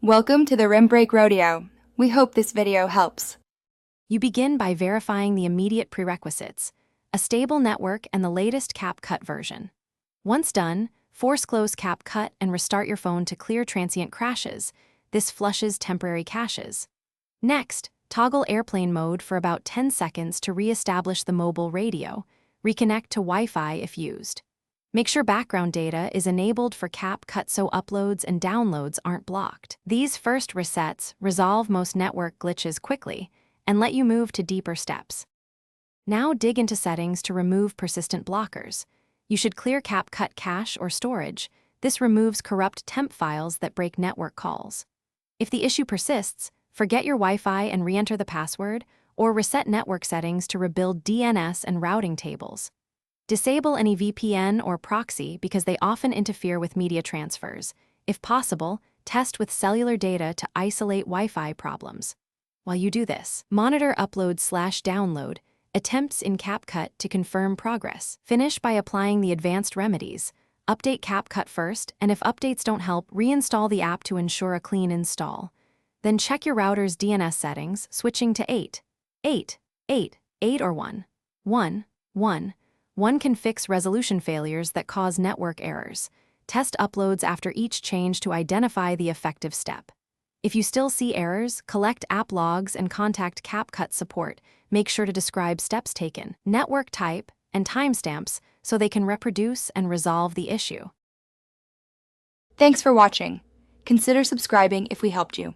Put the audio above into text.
Welcome to the Rim Break Rodeo. We hope this video helps. You begin by verifying the immediate prerequisites, a stable network and the latest Capcut version. Once done, force close Capcut and restart your phone to clear transient crashes. This flushes temporary caches. Next, toggle airplane mode for about 10 seconds to re-establish the mobile radio. Reconnect to Wi-Fi if used. Make sure background data is enabled for Capcut so uploads and downloads aren't blocked. These first resets resolve most network glitches quickly and let you move to deeper steps. Now dig into settings to remove persistent blockers. You should clear Capcut cache or storage. This removes corrupt temp files that break network calls. If the issue persists, forget your Wi-Fi and re-enter the password, or reset network settings to rebuild DNS and routing tables. Disable any VPN or proxy because they often interfere with media transfers. If possible, test with cellular data to isolate Wi-Fi problems. While you do this, monitor upload/download attempts in Capcut to confirm progress. Finish by applying the advanced remedies. Update Capcut first, and if updates don't help, reinstall the app to ensure a clean install. Then check your router's DNS settings, switching to 8, 8, 8, 8 or 1, 1, 1. 1 can fix resolution failures that cause network errors. Test uploads after each change to identify the effective step. If you still see errors, collect app logs and contact Capcut support. Make sure to describe steps taken, network type, and timestamps so they can reproduce and resolve the issue. Thanks for watching. Consider subscribing if we helped you.